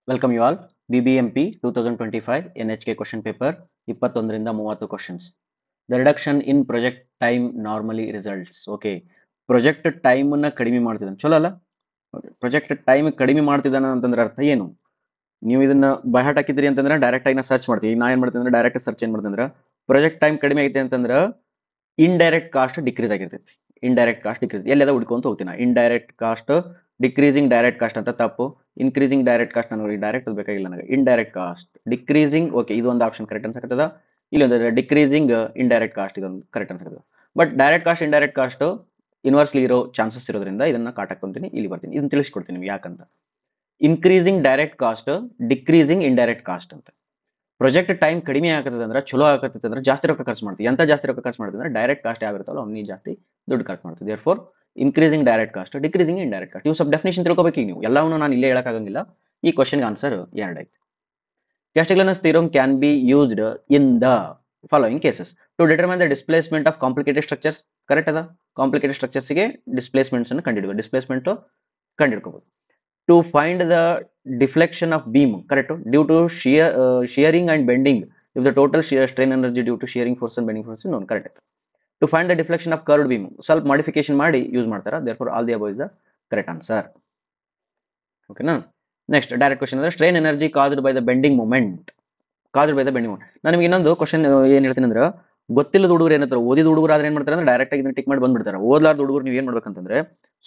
Welcome you all. BBMP 2025 NHK question paper 21ರಿಂದ 30 questions. The reduction in project time normally results. Okay, project ಟೈಮನ್ನು ಕಡಿಮೆ ಮಾಡ್ತಿದ್ದಾನೆ, ಚಲೋ ಅಲ್ಲ? ಪ್ರೊಜೆಕ್ಟ್ ಟೈಮ್ ಕಡಿಮೆ ಮಾಡ್ತಿದ್ದಾನೆ ಅಂತಂದ್ರೆ ಅರ್ಥ ಏನು? ನೀವು ಇದನ್ನ ಬೈಹಾಟ್ ಹಾಕಿದ್ರಿ ಅಂತಂದ್ರೆ ಡೈರೆಕ್ಟ್ ಆಗಿ ಸರ್ಚ್ ಮಾಡ್ತೀವಿ. ನಾ ಏನು ಮಾಡ್ತೀನಿ ಅಂದ್ರೆ ಡೈರೆಕ್ಟ್ ಸರ್ಚ್ ಏನು ಮಾಡ್ತೀನಿ ಅಂದ್ರೆ ಪ್ರೊಜೆಕ್ಟ್ ಟೈಮ್ ಕಡಿಮೆ ಐತೆ ಅಂತಂದ್ರೆ ಇಂಡೈರೆಕ್ಟ್ ಕಾಸ್ಟ್ ಡಿಕ್ರೀಸ್ ಆಗಿರ್ತೈತಿ. ಇಂಡೈರೆಕ್ಟ್ ಕಾಸ್ಟ್ ಡಿಕ್ರೀಸ್ ಎಲ್ಲೆಲ್ಲ ಹುಡ್ಕೊಂತ ಹೋಗ್ತೀನಿ. Indirect cost decreasing direct cost ಅಂತ ತಪ್ಪು. ಇನ್ಕ್ರೀಸಿಂಗ್ ಡೈರೆಕ್ಟ್ ಕಾಸ್ಟ್ ನನಗೆ ಡೈರೆಕ್ಟ್ ಬೇಕಾಗಿಲ್ಲ, ನನಗೆ ಇಂಡೈರೆಕ್ಟ್ ಕಾಸ್ಟ್ ಡಿಕ್ರೀಸಿಂಗ್. ಓಕೆ, ಇದು ಒಂದು ಆಪ್ಷನ್ ಕರೆಕ್ಟ್ ಅನ್ಸಕತ್ತದ. ಇಲ್ಲೊಂದು ಡಿಕ್ರೀಸಿಂಗ್ ಇಂಡೈರೆಕ್ಟ್ ಕಾಸ್ಟ್, ಇದೊಂದು ಕರೆಕ್ಟ್ ಅನ್ಸಕತ್ತದ. But direct cost indirect cost inversely ಇರೋ ಚಾನ್ಸಸ್ ಇರೋದ್ರಿಂದ ಇದನ್ನ ಕಾಟಾಕೊಂತೀನಿ, ಇಲ್ಲಿ ಬರ್ತೀನಿ, ಇದನ್ನ ತಿಳಿಸ್ಕೊಡ್ತೀನಿ ನಿಮ್ಗೆ ಯಾಕಂತ. Increasing direct cost, decreasing indirect cost ಅಂತ. ಪ್ರೊಜೆಕ್ಟ್ ಟೈಮ್ ಕಡಿಮೆ ಆಗತ್ತದ ಅಂದ್ರೆ ಚಲೋ ಆಗತ್ತದ ಅಂದ್ರೆ ಜಾಸ್ತಿ ರೊಕ್ಕ ಖರ್ಚು ಮಾಡ್ತೀವಿ. ಎಂತ ಜಾಸ್ತಿ ರೊಕ್ಕ ಖರ್ಚು ಮಾಡ್ತೀವಿ ಅಂದ್ರೆ ಡೈರೆಕ್ಟ್ ಕಾಸ್ಟ್ ಯಾವಿರುತ್ತಲ್ಲ ಅವ್ನಿಗೆ ಜಾಸ್ತಿ ದುಡ್ಡು ಖರ್ಚು ಮಾಡ್ತೀವಿ. Therefore increasing direct cost, decreasing indirect cost. ಇವು ಸ್ವಲ್ಪ ಡೆಫಿನೇಷನ್ ತಿಳ್ಕೊಬೇಕು ಈಗ ನೀವು. ಎಲ್ಲವನ್ನೂ ನಾನು ಇಲ್ಲೇ ಹೇಳಕ್ಕಾಗಂಗಿಲ್ಲ. ಈ ಕ್ವಶನ್ಗೆ ಆನ್ಸರ್ ಎರಡೈತೆ. Castigliano's theorem can be used in the following cases to determine the displacement of complicated structures. Correct ಅದ? ಕಾಂಪ್ಲಿಕೇಟೆಡ್ ಸ್ಟ್ರಕ್ಚರ್ಸ್ಗೆ ಡಿಸ್ಪ್ಲೇಸ್ಮೆಂಟ್ಸ್ ಅನ್ನು ಕಂಡುಹಿಡಿಯುವ, ಡಿಸ್ಪ್ಲೇಸ್ಮೆಂಟ್ ಕಂಡುಹಿಡ್ಕೋಬಹುದು. To find the deflection of beam, correct, due to shearing and bending, if the total shear strain energy due to shearing force and bending force is known, correct. To find the deflection of curved beam, ಸ್ವಲ್ಪ modification ಮಾಡಿ use ಮಾಡ್ತಾರ. therefore all the above is the correct answer. ಓಕೆನಾ? Next direct question ಅಂದ್ರೆ strain energy caused by the bending moment. Caused by the bending moment. ನಾನು ನಿಮ್ಗೆ ಇನ್ನೊಂದು question ಏನ್ ಹೇಳ್ತೀನಿ ಅಂದ್ರೆ, ಗೊತ್ತಿಲ್ಲದ ಹುಡುಗರು ಏನಂತಾರೆ, ಓದಿದ ಹುಡುಗರು ಆದ್ರೆ ಏನ್ ಮಾಡ್ತಾರೆ ಅಂದ್ರೆ ಡೈರೆಕ್ಟ್ ಆಗಿ ಇದನ್ನ ಟಿಕ್ ಮಾಡಿ ಬಂದ್ಬಿಡ್ತಾರೆ. ಓದ್ಲಾರ್ದ ಹುಡುಗರು ನೀವು ಏನ್ ಮಾಡ್ಬೇಕಂತಂದ್ರೆ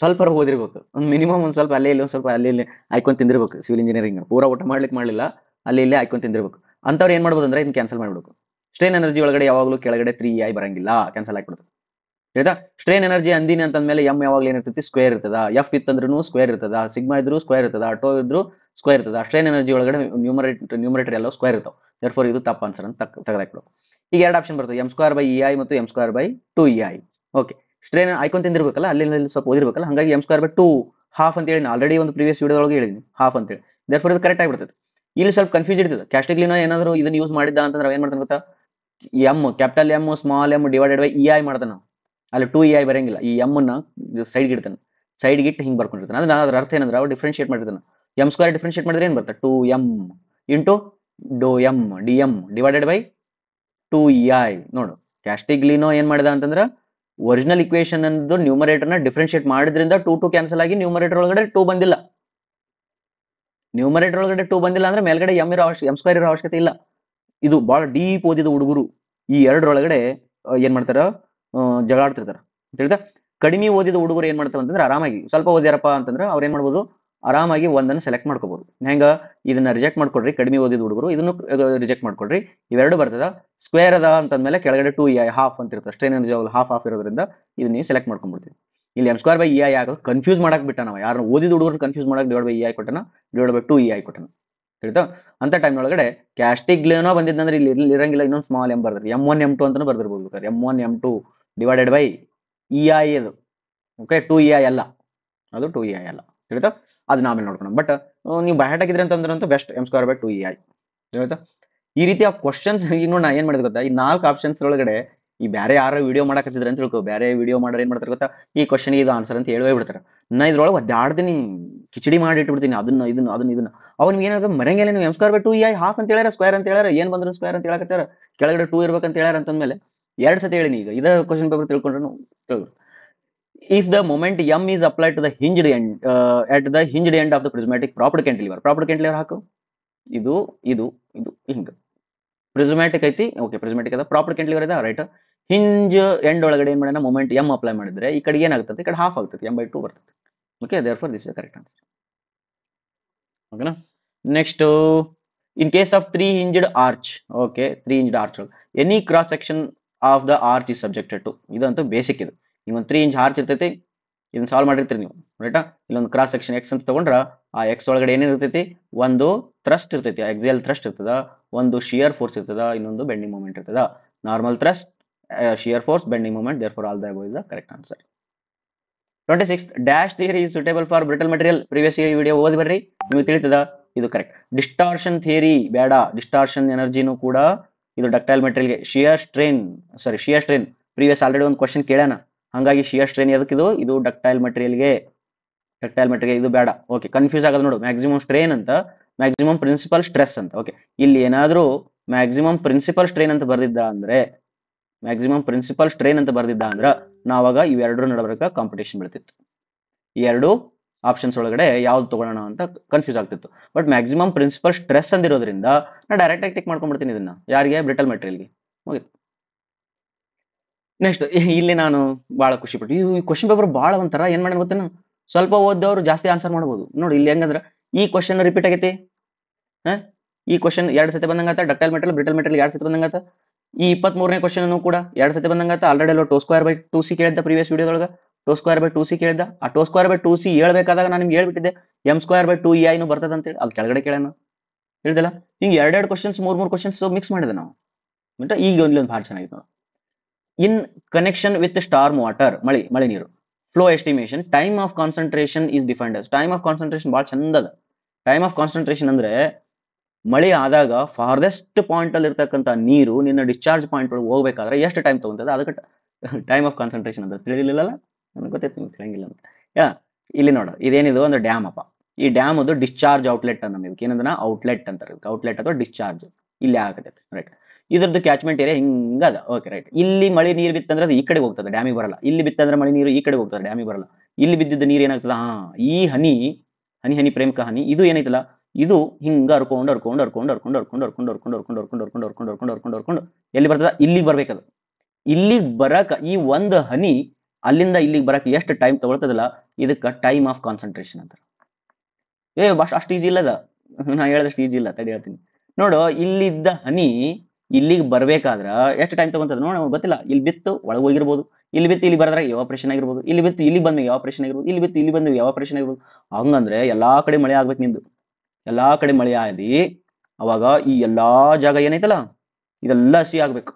ಸ್ವಲ್ಪ ಓದಿರ್ಬೇಕು. ಒಂದು ಮಿನಿಮಮ್ ಒಂದು ಸ್ವಲ್ಪ ಅಲ್ಲೇ ಇಲ್ಲಿ ಒಂದು ಸ್ವಲ್ಪ ಅಲ್ಲಿ ಇಲ್ಲಿ ಆಯ್ಕೊಂಡು ತಿಂದಿರ್ಬೇಕು. ಸಿವಿಲ್ ಇಂಜಿನಿಯರಿಂಗ್ ಪೂರಾ ಊಟ ಮಾಡ್ಲಿಕ್ಕೆ ಮಾಡಲಿಲ್ಲ, ಅಲ್ಲಿ ಇಲ್ಲೇ ಆಯ್ಕೊಂಡು ತಿಂದಿರ್ಬೇಕು. ಅಂಥವ್ರು ಏನ್ ಮಾಡ್ಬೋದು ಅಂದ್ರೆ ಇದನ್ನ ಕ್ಯಾನ್ಸಲ್ ಮಾಡ್ಬಿಡ್ಬೇಕು. ಸ್ಟ್ರೈನ್ ಎನರ್ಜಿ ಒಳಗಡೆ ಯಾವಾಗಲೂ ಕೆಳಗಡೆ 3i ಬರಂಗಿಲ್ಲ, ಕ್ಯಾನ್ಸಲ್ ಆಗ್ಬಿಡುತ್ತೆ. ಆಯ್ತಾ? ಸ್ಟ್ರೈನ್ ಎನರ್ಜಿ ಅಂದಿನಿ ಅಂತಂದ್ಮೇಲೆ ಎಂ ಯಾವಾಗಲೂ ಏನಿರ್ತೈತಿ, ಸ್ಕ್ವೇರ್ ಇರ್ತದ. ಎಫ್ ಇತ್ತಂದ್ರೂ ಸ್ಕ್ವೇರ್ ಇರ್ತದ, ಸಿಗ್ಮಾ ಇದ್ರು ಸ್ಕ್ವೇರ್ ಇರ್ತದ, ಟೋ ಇದ್ರು ಸ್ಕ್ವೇರ್ ಇರ್ತದ. ಸ್ಟ್ರೈನ್ ಎನರ್ಜಿ ಒಳಗಡೆ ನ್ಯೂಮರೇಟರ್ ಎಲ್ಲ ಸ್ಕ್ವೇರ್ ಇರ್ತಾವ. ದೇರ್ಫೋರ್ ಇದು ತಪ್ಪ ಆನ್ಸರ್ ಅಂತ ತೆಗೆದಾಕ್ಬಿಡು. ಈಗ ಎರಡು ಆಪ್ಷನ್ ಬರ್ತದೆ, ಎಂ ಸ್ಕ್ವೇರ್ ಬೈ ಇಐ ಮತ್ತು M square by 2ei. Okay, strain ಆಯ್ಕೊಂಡು ತಿಂದಿರ್ಬೇಕಲ್ಲ, ಅಲ್ಲಿ ಸ್ವಲ್ಪ ಓದಿರ್ಬೇಕಲ್ಲ, ಹಾಗಾಗಿ ಎಂ ಸ್ಕ್ವೇರ್ ಬೈ 2 ಹಾಫ್ ಅಂತ ಹೇಳಿ ಆಲ್ರೆಡಿ ಒಂದು ಪ್ರೀವಿಯಸ್ ವಿಡಿಯೋದೊಳಗೆ ಹೇಳಿದ್ದೀನಿ ಹಾಫ್ ಅಂತೇಳಿ. ದೇರ್ಫೋರ್ ಇದು ಕರೆಕ್ಟ್ ಆಗಿಬಿಡ್ತದೆ. ಇಲ್ಲಿ ಸ್ವಲ್ಪ ಕನ್ಫ್ಯೂಸ್ ಇರ್ತದೆ. ಕ್ಯಾಸ್ಟಿಗ್ಲಿನೋ ಏನಾದ್ರು ಇದನ್ನ ಯೂಸ್ ಮಾಡಿದ್ದ ಅಂತಂದ್ರೆ ಏನ್ ಮಾಡ್ತಾನೆ ಗೊತ್ತಾ, M capital M small M divided by EI ಮಾಡ್ತಾನೆ. ಅಲ್ಲಿ 2ei ಬರಂಗಿಲ್ಲ. ಈ ಎಮ್ ಅನ್ನ ಸೈಡ್ಗೆ ಇಡ್ತಾನೆ, ಸೈಡ್ಗೆ ಇಟ್ಟು ಹಿಂಗೆ ಬರ್ಕೊಂಡಿರ್ತಾನೆ. ಅಂದ್ರೆ ಅದ್ರ ಅರ್ಥ ಏನಂದ್ರೆ ಅವ್ರು ಡಿಫ್ರೆನ್ಶಿಯೇಟ್ ಮಾಡಿರ್ತಾನೆ. ಎಂ ಸ್ಕ್ವೇರ್ ಡಿಫ್ರೆನ್ಶಿಯೇಟ್ ಮಾಡಿದ್ರೆ ಏನ್ ಬರುತ್ತೆ, 2m ಇಂಟು ಡೋ M DM divided by 2ei. ನೋಡು, ಕ್ಯಾಸ್ಟಿಗ್ಲಿನೋ ಏನ್ ಮಾಡಿದ ಅಂತಂದ್ರೆ ಒರಿಜಿನಲ್ ಇಕ್ವೇಶನ್ ಅನ್ನೋದು ನ್ಯೂಮರೇಟರ್ನ ಡಿಫ್ರೆನ್ಶಿಯೇಟ್ ಮಾಡಿದ್ರಿಂದ 2 ಕ್ಯಾನ್ಸಲ್ ಆಗಿ ನ್ಯೂಮರೇಟರ್ ಒಳಗಡೆ 2 ಬಂದಿಲ್ಲ. ನ್ಯೂಮರೇಟರ್ ಒಳಗಡೆ 2 ಬಂದಿಲ್ಲ ಅಂದ್ರೆ ಮೇಲ್ಗಡೆ ಎಂ ಸ್ಕ್ವೇರ್ ಇರೋ ಅವಶ್ಯಕತೆ ಇಲ್ಲ. ಇದು ಬಹಳ ಡೀಪ್ ಓದಿದ ಹುಡುಗರು ಈ ಎರಡರೊಳಗಡೆ ಏನ್ ಮಾಡ್ತಾರ, ಜಗಳಾಡ್ತಿರ್ತಾರ. ತಿಳಿದ? ಕಡಿಮೆ ಓದಿದ ಹುಡುಗರು ಏನ್ ಮಾಡ್ತಾರ ಅಂತಂದ್ರೆ ಆರಾಮಾಗಿ ಸ್ವಲ್ಪ ಓದ್ಯಾರಪ್ಪ ಅಂತಂದ್ರೆ ಅವ್ರು ಏನ್ ಮಾಡ್ಬೋದು, ಆರಾಮಾಗಿ ಒಂದನ್ನು ಸೆಲೆಕ್ಟ್ ಮಾಡ್ಕೋಬಹುದು. ಹೆಂಗ, ಇದನ್ನ ರಿಜೆಕ್ಟ್ ಮಾಡ್ಕೊಡ್ರಿ. ಕಡಿಮೆ ಓದಿದ ಹುಡುಗರು ಇದನ್ನು ರಿಜೆಕ್ಟ್ ಮಾಡ್ಕೊಡ್ರಿ. ಇವೆರಡು ಬರ್ತದ. ಸ್ಕ್ವೇರ್ ಅದ ಅಂತಂದ್ಮೇಲೆ ಕೆಳಗಡೆ 2ei ಹಾಫ್ ಅಂತ ಇರ್ತದೆ. ಸ್ಟ್ರೈನ್ ಎನರ್ಜಿ ಹಾಫ್ ಇರೋದ್ರಿಂದ ಇದನ್ನ ನೀವು ಸೆಲೆಕ್ಟ್ ಮಾಡ್ಕೊಂಡ್ಬಿಡ್ತೀವಿ. ಇಲ್ಲಿ ಎಂ ಸ್ಕ್ವೇರ್ ಬೈ ಇಐ ಆಗೋದು ಕನ್ಫ್ಯೂಸ್ ಮಾಡಕ್ ಬಿಟ್ಟ. ನಾವು ಯಾರು ಓದಿದ ಹುಡುಗರು ಕನ್ಫ್ಯೂಸ್ ಮಾಡಕ್ ಡಿವೈಡ್ ಬೈ ಇಐ ಕೊಟ್ಟನ, ಡಿವೈಡ್ ಬೈ 2ei ಕೊಟ್ಟನ. ತಿಳಿತಾ? ಅಂತ ಟೈಮ್ ಒಳಗಡೆ ಕ್ಯಾಸ್ಟಿಗ್ಲಿನೋ ಬಂದಿದ್ದಂದ್ರೆ ಇಲ್ಲಿ ಇರಂಗಿಲ್ಲ, ಇನ್ನೊಂದು ಸ್ಮಾಲ್ ಎಂ ಬರ್ತಾರೆ. M1 M2 ಅಂತಾನು ಬರ್ದಿರ್ಬೋದು. M1 M2 divided by EI ಅದು. ಓಕೆ, 2ei ಅಲ್ಲ, ಅದು 2ei ಅಲ್ಲ. ತಿಳಿತಾ? ಅದನ್ನ ಆಮೇಲೆ ನೋಡ್ಕೊಂಡು. ಬಟ್ ನೀವು ಬೈಹಾಟ್ ಹಾಕಿದ್ರಿ ಅಂತಂದ್ರಂತೂ best M square by 2ei. ತಿಳಿತಾ? ಈ ರೀತಿಯ ಕ್ವಶನ್ಸ್ ಈಗ ನೋಡಿ ನಾ ಏನ್ ಮಾಡಿದೆ ಗೊತ್ತಾ, ಈ 4 ಆಪ್ಷನ್ಸ್ ಒಳಗಡೆ ಈ ಬೇರೆ ಯಾರು ವಿಡಿಯೋ ಮಾಡಕತ್ತಿದ್ರೆ ಅಂತ ತಿಳ್ಕೊ, ಬೇರೆ ವಿಡಿಯೋ ಮಾಡೋರು ಏನ್ ಮಾಡ್ತಾರೆ ಗೊತ್ತಾ, ಈ ಕ್ವಶನ್ ಇದು ಆನ್ಸರ್ ಅಂತ ಹೇಳೇ ಬಿಡ್ತಾರೆ. ನಾ ಇದ್ರೊಳಗೆ ಒದ್ದಾಡ್ತೀನಿ, ಕಿಚಡಿ ಮಾಡಿ ಇಟ್ಬಿಡ್ತೀನಿ. ಅದನ್ನ ಅವ್ನಿಗೆ ಏನಾದ್ರು ಮರಂಗಿಲ್ಲ. ನೀವು M square by 2ei half ಅಂತ ಹೇಳ್ಯಾರ, ಸ್ಕ್ವೇರ್ ಅಂತ ಹೇಳ್ಯಾರ, ಏನ್ ಬಂದ್ರು ಸ್ಕ್ವೇರ್ ಅಂತ ಹೇಳಕತ್ತಾರ, ಕೆಳಗಡೆ 2 ಇರ್ಬೇಕಂತ ಹೇಳ್ಯಾರ ಅಂತಂದ್ಮೇಲೆ 2 ಸತಿ ಹೇಳಿನಿ. ಈಗ ಇದೇ ಕ್ವಶನ್ ಪೇಪರ್ ತಿಳ್ಕೊಂಡ್ರೆ, if the moment m is applied to the hinged end at the hinged end of the prismatic propped cantilever, propped cantilever ಹಾಕು, ಇದು ಇದು ಇದು ಹಿಂಗ ಪ್ರಿಸ್ಮ್ಯಾಟಿಕ್ ಐತಿ. ಓಕೆ, ಪ್ರಿಸ್ಮ್ಯಾಟಿಕ್ ಅದ, ಪ್ರಾಪರ್ ಕ್ಯಾಂಟಿಲಿವರ್ ಇದೆ, ರೈಟ್. ಹಿಂಜ್ ಎಂಡ್ ಒಳಗಡೆ ಏನ್ ಮಾಡೋಣ, ಮೊಮೆಂಟ್ ಎಂ ಅಪ್ಲೈ ಮಾಡಿದ್ರೆ ಈ ಕಡೆ ಏನಾಗ್ತದೆ, ಈ ಕಡೆ ಹಾಫ್ ಆಗ್ತದೆ, m/2 ಬರ್ತದೆ. Okay, therefore this is correct answer. ಓಕೆನಾ? Next, in case of 3 hinged arch, okay, 3 hinged arch any cross section of the arch is subjected to. ಇದಂತೂ ಬೇಸಿಕ್. ಇದು ನಿಮ್ಮೊಂದು 3 ಇಂಚ್ ಆರ್ಚ್ ಇರ್ತೈತಿ, ಇದನ್ನ ಸಾಲ್ವ್ ಮಾಡಿರ್ತೀರಿ ನೀವು, ರೈಟಾ? ಇಲ್ಲೊಂದು ಕ್ರಾಸ್ ಸೆಕ್ಷನ್ ಎಕ್ಸ್ ಅಂತ ತಗೊಂಡ್ರ ಆ ಎಕ್ಸ್ ಒಳಗಡೆ ಏನಿರ್ತೈತಿ, ಒಂದು ಥ್ರಸ್ಟ್ ಇರ್ತೈತಿ, ಎಕ್ಸಿಯಲ್ ಥ್ರಸ್ಟ್ ಇರ್ತದ, ಒಂದು ಶಿಯರ್ ಫೋರ್ಸ್ ಇರ್ತದ, ಇನ್ನೊಂದು ಬೆಂಡಿಂಗ್ ಮೂಮೆಂಟ್ ಇರ್ತದ. Normal thrust, shear force, bending moment. Therefore all the above is the correct answer. 26 dash theory is suitable for brittle material. Previous video ಓದಿ ಬರ್ರಿ, ನಿಮಗೆ ತಿಳಿತದ. ಇದು ಕರೆಕ್ಟ್. ಡಿಸ್ಟಾರ್ಷನ್ ಥಿಯರಿ ಬೇಡ. ಡಿಸ್ಟಾರ್ಷನ್ ಎನರ್ಜಿನೂ ಕೂಡ ಇದು ಡಕ್ಟೈಲ್ ಮೆಟೀರಿಯಲ್ಗೆ. ಶಿಯರ್ ಸ್ಟ್ರೈನ್ ಪ್ರೀವಿಯಸ್ ಆಲ್ರೆಡಿ ಒಂದು ಕ್ವಶನ್ ಕೇಳ್ಯಾನ, ಹಾಗಾಗಿ ಶಿಯರ್ ಸ್ಟ್ರೈನ್ ಎದಕ್ಕಿದು, ಇದು ಡಕ್ಟೈಲ್ ಮೆಟೀರಿಯಲ್ಗೆ. ಇದು ಬೇಡ. ಓಕೆ, ಕನ್ಫ್ಯೂಸ್ ಆಗೋದು ನೋಡು. ಮ್ಯಾಕ್ಸಿಮಮ್ ಸ್ಟ್ರೈನ್ ಅಂತ ಮ್ಯಾಕ್ಸಿಮಮ್ ಪ್ರಿನ್ಸಿಪಲ್ ಸ್ಟ್ರೆಸ್ ಅಂತ. ಓಕೆ, ಇಲ್ಲಿ ಏನಾದರೂ ಮ್ಯಾಕ್ಸಿಮಮ್ ಪ್ರಿನ್ಸಿಪಲ್ ಸ್ಟ್ರೈನ್ ಅಂತ ಬರ್ದಿದ್ದ ಅಂದ್ರೆ ನಾವಾಗ ಇವೆರಡರ ನಡುವರೆಗೆ ಕಾಂಪಿಟೇಷನ್ ಬೀಳ್ತಿತ್ತು. ಈ ಎರಡು ಆಪ್ಷನ್ಸ್ ಒಳಗಡೆ ಯಾವ್ದು ತಗೊಳ್ಳೋಣ ಅಂತ ಕನ್ಫ್ಯೂಸ್ ಆಗ್ತಿತ್ತು. ಬಟ್ ಮ್ಯಾಕ್ಸಿಮಮ್ ಪ್ರಿನ್ಸಿಪಲ್ ಸ್ಟ್ರೆಸ್ ಅಂದಿರೋದ್ರಿಂದ ನಾ ಡೈರೆಕ್ಟ್ ಆಗಿ ಟಿಕ್ ಮಾಡ್ಕೊಂಡ್ಬಿಡ್ತೀನಿ ಇದನ್ನ. ಯಾರಿಗೆ? ಬ್ರಿಟಲ್ ಮೆಟೀರಿಯಲ್ಗೆ. ಮುಗಿತು. ನೆಕ್ಸ್ಟ್ ಇಲ್ಲಿ ನಾನು ಭಾಳ ಖುಷಿ ಪಟ್ಟು ಈ ಕ್ವಶನ್ ಪೇಪರ್ ಭಾಳ ಒಂಥರ ಏನ್ ಮಾಡೋಣ ಗೊತ್ತೇನು, ಸ್ವಲ್ಪ ಓದ್ದವ್ರು ಜಾಸ್ತಿ ಆನ್ಸರ್ ಮಾಡ್ಬೋದು. ನೋಡಿ ಇಲ್ಲಿ ಹೆಂಗಂದ್ರೆ ಈ ಕ್ವಶನ್ ರಿಪೀಟ್ ಆಗೈತಿ. ಈ ಕ್ವಶನ್ 2 ಸತಿ ಬಂದಂಗಾತ. ಡಕ್ಟೈಲ್ ಮೆಟಲ್ ಬ್ರಿಟಲ್ ಮೆಟಲ್ 2 ಸತಿ ಬಂದಂಗಾತ. ಈ 23ನೇ ಕ್ವಶನ್ ಕೂಡ 2 ಸತಿ ಬಂದಂಗಾತ. ಆಲ್ರೆಡಿ ಅಲ್ಲೋ ಟೋ ಸ್ಕ್ವೇರ್ ಬೈ 2c ಕೇಳಿದ್ದ ಪ್ರೀವಿಯಸ್ ವಿಡಿಯೋದೊಳಗ. ಟೋ ಸ್ಕ್ವೇರ್ ಬೈ 2c ಕೇಳಿದ್ದ. ಆ ಟೋ ಸ್ಕ್ವೇರ್ ಬೈ 2c ಹೇಳ್ಬೇಕಾದಾಗ ನಾನು ನಿಮ್ಗೆ ಹೇಳ್ಬಿಟ್ಟಿದ್ದೆ ಎಮ್ ಸ್ಕ್ವೇರ್ ಬೈ 2ei ಬರ್ತದ ಅಂತೇಳಿ. ಅಲ್ಲಿ ಕೆಳಗಡೆ ಕೇಳೋಣ ಹೇಳಿದಲ್ಲ. ಹಿಂಗೆ 2 ಕ್ವಶನ್ಸ್ 3 ಕ್ವಶನ್ಸ್ ಮಿಕ್ಸ್ ಮಾಡಿದೆ ನಾವು. ಬಟ್ ಈಗ ಒಂದು ಭಾಳ ಚೆನ್ನಾಗಿತ್ತು ನಾವು. ಇನ್ ಕನೆಕ್ಷನ್ ವಿತ್ ಸ್ಟಾರ್ಮ್ ವಾಟರ್, ಮಳೆ ನೀರು flow estimation, time of concentration is defined as. Time of concentration ಭಾಳ ಚಂದದ. ಟೈಮ್ ಆಫ್ ಕಾನ್ಸಂಟ್ರೇಷನ್ ಅಂದ್ರೆ ಮಳೆ ಆದಾಗ ಫಾರ್ದೆಸ್ಟ್ ಪಾಯಿಂಟ್ ಅಲ್ಲಿ ಇರ್ತಕ್ಕಂಥ ನೀರು ನಿನ್ನ ಡಿಸ್ಚಾರ್ಜ್ ಪಾಯಿಂಟ್ ಒಳಗೆ ಹೋಗ್ಬೇಕಾದ್ರೆ ಎಷ್ಟು ಟೈಮ್ ತಗೊಂತದ ಅದಕ್ಕೆ ಟೈಮ್ ಆಫ್ ಕಾನ್ಸಂಟ್ರೇಷನ್ ಅಂತ. ತಿಳಿಲಿಲ್ಲ ನನಗೆ ಗೊತ್ತೈತಿ, ನಿಮ್ಗೆ ತಿಳಿಯಂಗಿಲ್ಲ ಅಂತ. ಇಲ್ಲಿ ನೋಡ, ಇದೇನಿದು ಅಂದ್ರೆ ಡ್ಯಾಮ್ ಅಪ್ಪ. ಈ ಡ್ಯಾಮ್ ಅದು ಡಿಸ್ಚಾರ್ಜ್ ಔಟ್ಲೆಟ್ ಅನ್ನ ಇದಕ್ಕೆ ಏನಂದ್ರೆ ಔಟ್ಲೆಟ್ ಅಂತಾರೆ. ಔಟ್ಲೆಟ್ ಅಥವಾ ಡಿಸ್ಚಾರ್ಜ್ ಇಲ್ಲಿ ಆಗತೈತೆ. ರೈಟ್, ಇದ್ರದ್ದು ಕ್ಯಾಚ್ಮೆಂಟ್ ಏರಿಯಾ ಹಿಂಗದ. Okay right. ಇಲ್ಲಿ ಮಳೆ ನೀರು ಬಿತ್ತಂದ್ರೆ ಅದು ಈ ಕಡೆ ಹೋಗ್ತದೆ, ಡ್ಯಾಮಿಗೆ ಬರಲ್ಲ. ಇಲ್ಲಿ ಬಿತ್ತಂದ್ರೆ ಮಳೆ ನೀರು ಈ ಕಡೆ ಹೋಗ್ತದೆ, ಡ್ಯಾಮಿಗೆ ಬರಲ್ಲ. ಇಲ್ಲಿ ಬಿದ್ದಿದ್ದ ನೀರು ಏನಾಗ್ತದ, ಈ ಹನಿ ಪ್ರೇಮಕ ಹನಿ ಇದು ಏನೈತಲ್ಲ, ಇದು ಹಿಂಗ ಹರ್ಕೊಂಡು ಎಲ್ಲಿ ಬರ್ತದ, ಇಲ್ಲಿಗೆ ಬರ್ಬೇಕದು. ಇಲ್ಲಿಗೆ ಬರಕ ಈ ಒಂದು ಹನಿ ಅಲ್ಲಿಂದ ಇಲ್ಲಿಗೆ ಬರಕ ಎಷ್ಟು ಟೈಮ್ ತಗೊಳ್ತದಲ್ಲ, ಇದಕ್ಕೆ ಟೈಮ್ ಆಫ್ ಕಾನ್ಸಂಟ್ರೇಷನ್ ಅಂತಾರೆ. ಅಷ್ಟು ಈಜಿ ಇಲ್ಲದ, ನಾ ಹೇಳದಷ್ಟು ಈಜಿ ಇಲ್ಲ, ತಡಿ ಹೇಳ್ತೀನಿ ನೋಡು. ಇಲ್ಲಿದ್ದ ಹನಿ ಇಲ್ಲಿಗೆ ಬರ್ಬೇಕಾದ್ರ ಎಷ್ಟು ಟೈಮ್ ತಗೊಂತದ ನೋಡ, ಗೊತ್ತಿಲ್ಲ. ಇಲ್ಲಿ ಬಿತ್ತು ಒಳಗೆ ಹೋಗಿರ್ಬೋದು, ಇಲ್ಲಿ ಬಿತ್ತು ಇಲ್ಲಿ ಬರದ್ರಾಗ ಎವಾಪರೇಷನ್ ಆಗಿರ್ಬೋದು, ಇಲ್ಲಿ ಬಿತ್ತು ಇಲ್ಲಿ ಬಂದ ಎವಾಪರೇಷನ್ ಆಗಿರ್ಬೋದು, ಇಲ್ಲಿ ಬಿತ್ತು ಇಲ್ಲಿ ಬಂದ ಎವಾಪರೇಷನ್ ಆಗಿರ್ಬೋದು. ಹಂಗಂದ್ರೆ ಎಲ್ಲಾ ಕಡೆ ಮಳೆ ಆಗ್ಬೇಕು ನಿಂದು. ಎಲ್ಲಾ ಕಡೆ ಮಳೆ ಆಗಿ ಅವಾಗ ಈ ಎಲ್ಲಾ ಜಾಗ ಏನೈತಲ್ಲ ಇದೆಲ್ಲ ಹಸಿ ಆಗ್ಬೇಕು,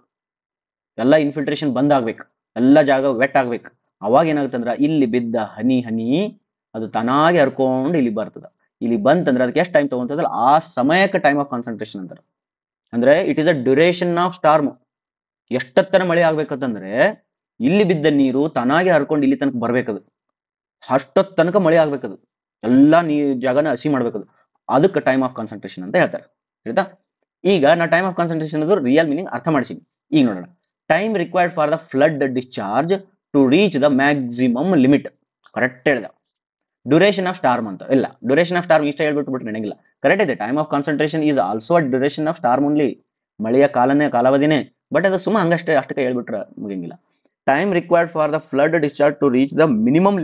ಎಲ್ಲ ಇನ್ಫಿಲ್ಟ್ರೇಷನ್ ಬಂದ್ ಆಗ್ಬೇಕು, ಎಲ್ಲ ಜಾಗ ವೆಟ್ ಆಗ್ಬೇಕು. ಅವಾಗ ಏನಾಗುತ್ತಂದ್ರ ಇಲ್ಲಿ ಬಿದ್ದ ಹನಿ ಅದು ತಾನಾಗಿ ಹರ್ಕೊಂಡು ಇಲ್ಲಿ ಬರ್ತದ. ಇಲ್ಲಿ ಬಂತಂದ್ರೆ ಅದಕ್ಕೆ ಎಷ್ಟು ಟೈಮ್ ತಗೊಂತದಲ್ಲ ಆ ಸಮಯಕ್ಕೆ ಟೈಮ್ ಆಫ್ ಕಾನ್ಸಂಟ್ರೇಷನ್ ಅಂತಾರೆ. ಅಂದ್ರೆ it is a duration of storm. ಎಷ್ಟೊತ್ತರ ಮಳೆ ಆಗ್ಬೇಕಂತಂದ್ರೆ ಇಲ್ಲಿ ಬಿದ್ದ ನೀರು ತಾನಾಗಿ ಹರ್ಕೊಂಡು ಇಲ್ಲಿ ತನಕ ಬರ್ಬೇಕದು. ಅಷ್ಟೊತ್ ತನಕ ಮಳೆ ಆಗ್ಬೇಕದು, ಎಲ್ಲಾ ಜಾಗನ ಹಸಿ ಮಾಡ್ಬೇಕದು. ಅದಕ್ಕೆ ಟೈಮ್ ಆಫ್ ಕಾನ್ಸಂಟ್ರೇಷನ್ ಅಂತ ಹೇಳ್ತಾರೆ. ಆಯ್ತಾ? ಈಗ ನಾ ಟೈಮ್ ಆಫ್ ಕಾನ್ಸಂಟ್ರೇಷನ್ ಅದು ರಿಯಲ್ ಮೀನಿಂಗ್ ಅರ್ಥ ಮಾಡಿಸಿ. ಈಗ ನೋಡೋಣ. Time required for the flood discharge to reach the maximum limit. Correct ಹೇಳ್ದ. ಡ್ಯೂರೇಷನ್ ಆಫ್ ಸ್ಟಾರ್ಮ್ ಅಂತ ಇಲ್ಲ, ಡ್ಯೂರೇಷನ್ ಆಫ್ ಸ್ಟಾರ್ಮ್ ಇಷ್ಟ ಹೇಳ್ಬಿಟ್ಟು ನಡೆಯಂಗಿಲ್ಲ. ಕರೆಕ್ಟ್ ಇದೆ. Time of concentration is also a duration of storm only. ಮಳೆಯ ಕಾಲಾವಧಿನೇ. ಬಟ್ ಅದು ಸುಮ್ಮ ಹಂಗಷ್ಟೇ ಅಷ್ಟಕ್ಕೆ ಹೇಳ್ಬಿಟ್ರೆ ಮುಗಿಯಂಗಿಲ್ಲ. Time required for the flood discharge to reach the minimum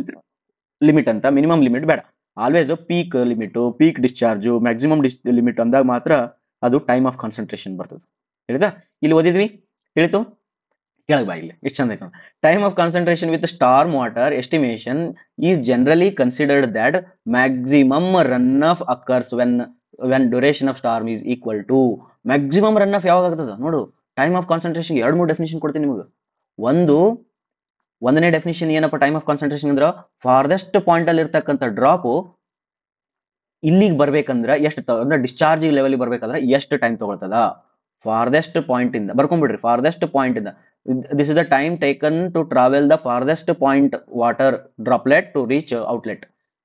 limit ಅಂತ. ಮಿನಿಮಮ್ ಲಿಮಿಟ್ ಬೇಡ, always peak limit, peak discharge, maximum limit ಅಂದಾಗ ಮಾತ್ರ ಅದು ಟೈಮ್ ಆಫ್ ಕಾನ್ಸಂಟ್ರೇಷನ್ ಬರ್ತದೆ. ಹೇಳಿದಾ? ಇಲ್ಲಿ ಓದಿದ್ವಿ, ತಿಳಿತು? ಕೆಳಗೆ ಬಾ, ಇಲ್ಲಿ ಎಷ್ಟು ಚಂದ ಆಯ್ತು. Time of concentration with storm water estimation is generally considered that maximum run off occurs when duration of storm is equal to. Maximum run off ಯಾವಾಗ ಆಗ್ತದ ನೋಡು. ಟೈಮ್ ಆಫ್ ಕಾನ್ಸಂಟ್ರೇಷನ್ 2-3 ಡೆಫಿನೇಷನ್ ಕೊಡ್ತೀನಿ ನಿಮಗೆ. ಒಂದನೇ ಡೆಫಿನೇಷನ್ ಏನಪ್ಪ ಟೈಮ್ ಆಫ್ ಕಾನ್ಸಂಟ್ರೇಷನ್ ಅಂದ್ರೆ farthest point ಅಲ್ಲಿ ಇರ್ತಕ್ಕಂಥ ಡ್ರಾಪ್ ಇಲ್ಲಿಗೆ ಬರ್ಬೇಕಂದ್ರೆ ಎಷ್ಟು ಅಂದ್ರೆ ಡಿಸ್ಚಾರ್ಜ್ ಲೆವೆಲ್ ಬರ್ಬೇಕಂದ್ರೆ ಎಷ್ಟು ಟೈಮ್ ತಗೊಳ್ತದ. ಫಾರ್ದೆಸ್ಟ್ ಪಾಯಿಂಟ್ ಇಂದ ಬರ್ಕೊಂಡ್ಬಿಡ್ರಿ. ಫಾರ್ದೆಸ್ಟ್ ಪಾಯಿಂಟ್ ಇಂದ this is the time taken to travel the farthest point water droplet to reach outlet.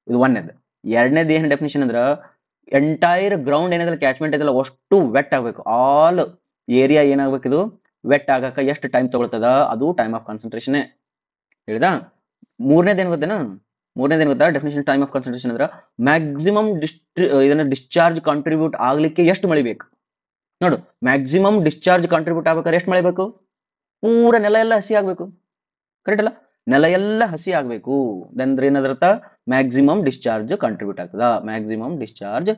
ಇದು ಒಂದೇದು. ಎರಡನೇದು ಏನ್ ಡೆಫಿನೇಷನ್ ಅಂದ್ರೆ ಎಂಟೈರ್ ಗ್ರೌಂಡ್ ಏನಿದೆ ಕ್ಯಾಚ್ಮೆಂಟ್ ಇದೆಲ್ಲ ಅಷ್ಟು ವೆಟ್ ಆಗ್ಬೇಕು. ಆಲ್ ಏರಿಯಾ ಏನಾಗ್ಬೇಕು, ಇದು ವೆಟ್ ಆಗಕ ಎಷ್ಟು ಟೈಮ್ ತಗೊಳ್ತದ, ಅದು ಟೈಮ್ ಆಫ್ ಕಾನ್ಸಂಟ್ರೇಷನ್. ಹೇಳಿದಾ? ಮೂರನೇದೇನು ಗೊತ್ತಾ ಡೆಫಿನೇಷನ್ ಟೈಮ್ ಆಫ್ ಕಾನ್ಸಂಟ್ರೇಷನ್ ಅಂದ್ರೆ ಮ್ಯಾಕ್ಸಿಮಮ್ ಇದನ್ನ ಡಿಸ್ಚಾರ್ಜ್ ಕಾಂಟ್ರಿಬ್ಯೂಟ್ ಆಗ್ಲಿಕ್ಕೆ ಎಷ್ಟು ಮಳೆ ಬೇಕು ನೋಡು. ಮ್ಯಾಕ್ಸಿಮಮ್ ಡಿಸ್ಚಾರ್ಜ್ ಕಾಂಟ್ರಿಬ್ಯೂಟ್ ಆಗ್ಬೇಕಾದ್ರೆ ಎಷ್ಟು ಮಳೆ ಬೇಕು? ಪೂರ ನೆಲ ಎಲ್ಲ ಹಸಿ ಆಗ್ಬೇಕು. ಕರೆಕ್ಟ್ ಅಲ್ಲ? ನೆಲ ಎಲ್ಲ ಹಸಿ ಆಗ್ಬೇಕು. ಅಂದ್ರೆ ಏನಾದ್ರತ ಮ್ಯಾಕ್ಸಿಮಮ್ ಡಿಸ್ಚಾರ್ಜ್ ಕಾಂಟ್ರಿಬ್ಯೂಟ್ ಆಗ್ತದ. ಮ್ಯಾಕ್ಸಿಮಮ್ ಡಿಸ್ಚಾರ್ಜ್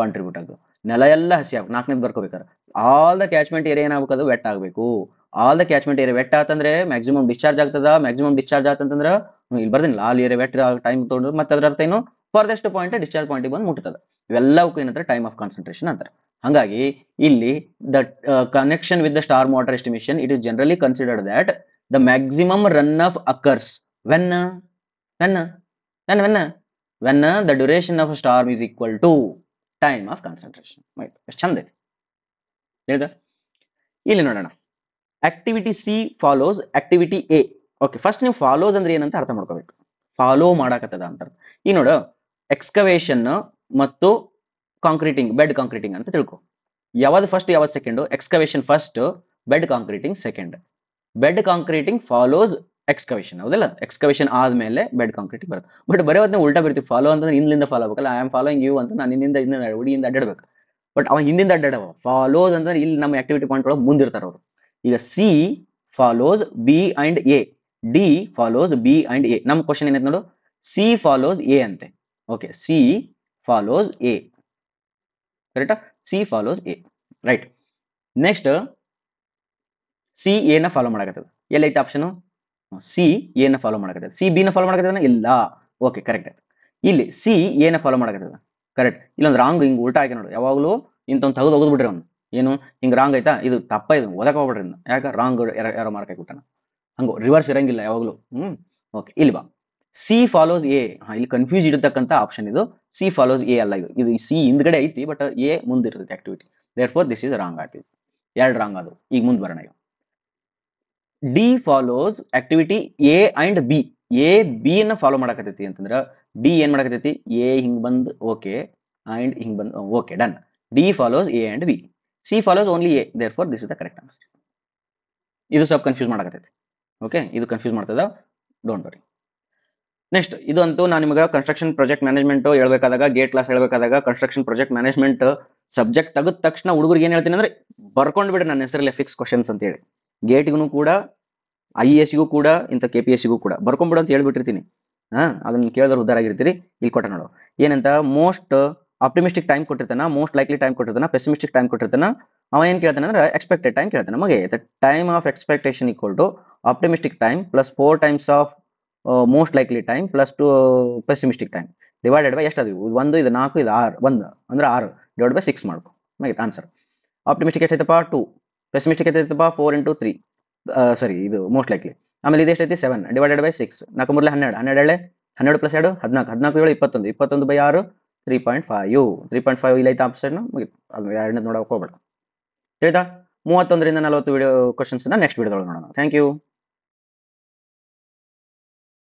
ಕಾಂಟ್ರಿಬ್ಯೂಟ್ ಆಗ್ತದೆ. ನೆಲ ಎಲ್ಲ ಹಸಿ ಆಗ್ಬೇಕು. 4ನೇದು ಬರ್ಕೋಬೇಕಾರೆ ಆಲ್ ದ ಕ್ಯಾಚ್ಮೆಂಟ್ ಏರಿಯಾ ಏನಾಗಬೇಕು, ಅದು ವೆಟ್ ಆಗ್ಬೇಕು. All the catchment area wet ಆತಂದ್ರೆ ಮ್ಯಾಕ್ಸಿಮಮ್ ಡಿಸ್ಚಾರ್ಜ್ ಆಗ್ತದ. ಮ್ಯಾಕ್ಸಿಮಮ್ ಡಿಸ್ಚಾರ್ಜ್ ಆತಂದ್ರೆ ಇಲ್ಲಿ ಬರ್ದಿಲ್ಲ, ಆಲ್ ಏರಿಯಾ ವೆಟ್ ಟೈಮ್ ತಗೊಂಡು ಮತ್ತೆ ಅದರ ಅರ್ಥ ಏನು, ಫಾರ್ದೆಸ್ಟ್ ಪಾಯಿಂಟ್ ಡಿಸ್ಚಾರ್ಜ್ ಪಾಯಿಂಟ್ ಬಂದು ಮುಟ್ತದ. ಇವೆಲ್ಲವಕ್ಕೂ ಏನಂತಾರೆ ಟೈಮ್ ಆಫ್ ಕಾನ್ಸಂಟ್ರೇಷನ್ ಅಂತಾರೆ. ಹಾಗಾಗಿ ಇಲ್ಲಿ the connection with the storm water estimation it is generally considered that the maximum run off occurs when the duration of a storm is equal to time of concentration. ಎಷ್ಟು ಚಂದ ಐತಿ ಹೇಳಿದ. ಇಲ್ಲಿ ನೋಡೋಣ. Activity C follows activity A. Okay, first ನೀವು follows ಅಂದ್ರೆ ಏನಂತ ಅರ್ಥ ಮಾಡ್ಕೋಬೇಕು. ಫಾಲೋ ಮಾಡಕತ್ತದ ಅಂತ. ಈ ನೋಡು, ಎಕ್ಸ್ಕವೇಷನ್ ಮತ್ತು ಕಾಂಕ್ರೀಟಿಂಗ್, ಬೆಡ್ ಕಾಂಕ್ರೀಟಿಂಗ್ ಅಂತ ತಿಳ್ಕೊ. ಯಾವ್ದು ಫಸ್ಟ್ ಯಾವ್ದು second? Excavation first, bed concreting second. Bed concreting follows excavation, ಹೌದಲ್ಲ? ಎಕ್ಸ್ಕವೇಷನ್ ಆದ್ಮೇಲೆ ಬೆಡ್ ಕಾಂಕ್ರೀಟಿಂಗ್ ಬರುತ್ತೆ. ಬಟ್ ಬರೀ ಹೊತ್ತಿನ ಉಲ್ಟಾ ಬರ್ತೀವಿ. ಫಾಲೋ ಅಂತಂದ್ರೆ ಹಿಂದಿಂದ ಫಾಲೋ ಆಗ್ಬೇಕಲ್ಲ. ಐ ಆಮ್ ಫಾಲೋಯಿಂಗ್ ಯು ಅಂತ ನಾನು ಹಿಂದಿಂದ ಹುಡಿಯಿಂದ ಅಡ್ಡಾಡ್ಬೇಕು. ಬಟ್ ಅವ ಹಿಂದಿಂದ ಅಡ್ಡಾಡವ. ಫಾಲೋಸ್ ಅಂದ್ರೆ ಇಲ್ಲಿ ನಮ್ಮ ಆಕ್ಟಿವಿಟಿ ಪಾಯಿಂಟ್ ಒಳಗೆ ಮುಂದಿರ್ತಾರ ಅವರು. ಈಗ C follows B and A, D follows B and A. ನಮ್ಮ ಕ್ವಶನ್ ಏನೈತೆ ನೋಡು, ಸಿ ಫಾಲೋಸ್ ಎ ಅಂತೆ. ಓಕೆ, ಸಿ ಫಾಲೋಸ್ ಎ, ಕರೆಕ್ಟಾ? C follows A, right. Next C A ನ ಫಾಲೋ ಮಾಡಕತ್ತದ. ಎಲ್ಲೈತೆ ಆಪ್ಷನ್? ಸಿ ಎ ನ ಫಾಲೋ ಮಾಡಕತ್ತದ. ಸಿ ಬಿ ನ follow ಮಾಡಕತ್ತದ? ಇಲ್ಲ. Okay, correct. ಇಲ್ಲಿ ಸಿ ಎ ನ ಫಾಲೋ ಮಾಡಕತ್ತದ, ಕರೆಕ್ಟ್. ಇಲ್ಲೊಂದು ರಾಂಗ್ ಹಿಂಗ್ ಉಲ್ಟಾ ಆಗಿ ನೋಡು. ಯಾವಾಗಲೂ ಇಂಥವ್ನು ತೆಗೆದು ಹೋಗುದು ಬಿಡ್ರಿ ಅವ್ನು. ಏನು ಹಿಂಗ್ ರಾಂಗ್ ಆಯ್ತಾ? ಇದು ತಪ್ಪ, ಇದು ಓದಕ್ ಹೋಗ್ಬಿಡ್ರಿ. ಯಾಕ ರಾಂಗ್ ಯಾರೋ ಮಾರ್ಕ್ ಹಾಕ್ಬಿಟ್ಟಾನ. ಹಂಗು ರಿವರ್ಸ್ ಇರಂಗಿಲ್ಲ ಯಾವಾಗಲೂ. ಓಕೆ, ಇಲ್ಲಿ ಬಾ. C follows A. ಇಲ್ಲಿ ಕನ್ಫ್ಯೂಸ್ ಇಡತಕ್ಕಂತ ಆಪ್ಷನ್ ಇದು. ಸಿ ಫಾಲೋಸ್ ಎ ಅಲ್ಲ, ಇದು ಸಿ ಹಿಂದ್ಗಡೆ ಐತಿ, ಬಟ್ ಎ ಮುಂದಿರ್ತೈತಿ activity. Therefore this is wrong ಆಗ್ತಿದೆ. ಎರಡು ರಾಂಗ್ ಅದು. ಈಗ ಮುಂದೆ ಬರೋಣ. D follows activity A and B. A B ಅನ್ನ ಫಾಲೋ ಮಾಡಕತ್ತೈತಿ ಅಂತಂದ್ರ ಡಿ ಏನ್ ಮಾಡಕತ್ತೈತಿ? ಎ ಹಿಂಗ್ ಬಂದ್ ಓಕೆ, ಅಂಡ್ ಹಿಂಗ್ ಬಂದ್ okay, done. D follows A and B. C follows only A. Therefore this is the correct answer. ಇದು ಸ್ವಲ್ಪ ಕನ್ಫ್ಯೂಸ್ ಮಾಡಕತ್ತೈತಿ. ಓಕೆ, ಇದು ಕನ್ಫ್ಯೂಸ್ ಮಾಡ್ತದ, ಡೋಂಟ್ ವರಿ. ನೆಕ್ಸ್ಟ್ ಇದು ಅಂತೂ ನಾನು ನಿಮಗೆ ಕನ್ಸ್ಟ್ರಕ್ಷನ್ ಪ್ರಾಜೆಕ್ಟ್ ಮ್ಯಾನೇಜ್ಮೆಂಟ್ ಹೇಳ್ಬೇಕಾದಾಗ, ಗೇಟ್ ಕ್ಲಾಸ್ ಹೇಳ್ಬೇಕಾದಾಗ ಕನ್ಸ್ಟ್ರಕ್ಷನ್ ಪ್ರಾಜೆಕ್ಟ್ ಮ್ಯಾನೇಜ್ಮೆಂಟ್ ಸಬ್ಜೆಕ್ಟ್ ತೆಗೆದ ತಕ್ಷಣ ಹುಡುಗರಿಗೆ ಏನ್ ಹೇಳ್ತೀನಿ ಅಂದ್ರೆ, ಬರ್ಕೊಂಡು ಬಿಡ್ರಿ ನನ್ನ ಹೆಸರಲ್ಲಿ ಫಿಕ್ಸ್ ಕ್ವಶನ್ಸ್ ಅಂತ ಹೇಳಿ. ಗೇಟ್ಗೂ ಕೂಡ, IAS ಕೂಡ, ಇಂಥ KPSC ಕೂಡ ಬರ್ಕೊಂಡ್ಬಿಡು ಅಂತ ಹೇಳ್ಬಿಟ್ಟಿರ್ತೀನಿ. ಅದನ್ನ ಕೇಳಿದ್ರೆ ಉದ್ದಾರ ಆಗಿರ್ತೀರಿ. ಇಲ್ಲಿ ಕೊಟ್ಟ ನೋಡು ಏನಂತ, ಮೋಸ್ಟ್ ಆಪ್ಟಿಮಿಸ್ಟಿಕ್ ಟೈಮ್ ಕೊಟ್ಟಿರ್ತಾನ, ಮೋಸ್ಟ್ ಲೈಕ್ಲಿ ಟೈಮ್ ಕೊಟ್ಟಿರ್ತಾನ, ಪೆಸಿಮಿಸ್ಟಿಕ್ ಟೈಮ್ ಕೊಟ್ಟಿರ್ತಾನ. ಅವ ಏನ್ ಕೇಳ್ತಾನೆ ಅಂದ್ರೆ ಎಕ್ಸ್ಪೆಕ್ಟೆಡ್ ಟೈಮ್ ಕೇಳ್ತಾನೆ. ನಮಗೆ time of expectation equal to optimistic time plus 4 times of most likely time plus 2 pessimistic time divided by ಎಷ್ಟು? ಅದು 1, ಇದು 4, ಇದು 6, 1 ಅಂದ್ರೆ 6 ಡಿವೈಡ್ ಬೈ 6 ಮಾಡ್ಕೊ. ಮುಗಿತು ಆನ್ಸರ್. ಆಪ್ಟಿಮಿಸ್ಟಿಕ್ ಎಷ್ಟೈತಪ್ಪ? 2. ಪೆಸಿಮಿಸ್ಟಿಕ್ ಎಷ್ಟೈತಪ್ಪ? 4 into 3. ಸಾರಿ, ಇದು ಮೋಸ್ಟ್ ಲೈಕ್ಲಿ. ಆಮೇಲೆ ಇದು ಎಷ್ಟೈತಿ? 7 ಡಿವೈಡೆಡ್ ಬೈ 6. 4 3 12, 12 12 plus 2 14, 14 7 21, 21 by 6 3.5. 3.5 ಇಲ್ಲ ಐತೆ ಆಪ್ಷನ್. ಮುಗಿತು. ಅದು ಎರಡನೇದು ನೋಡೋಕೆ ಹೋಗ್ಬೇಡ. ತಿಳಿತಾ? 31 ರಿಂದ 40 ವಿಡಿಯೋ ಕ್ವಶನ್ಸ್ ನೆಕ್ಸ್ಟ್ ವಿಡಿಯೋದೊಳಗೆ ನೋಡೋಣ. Thank you.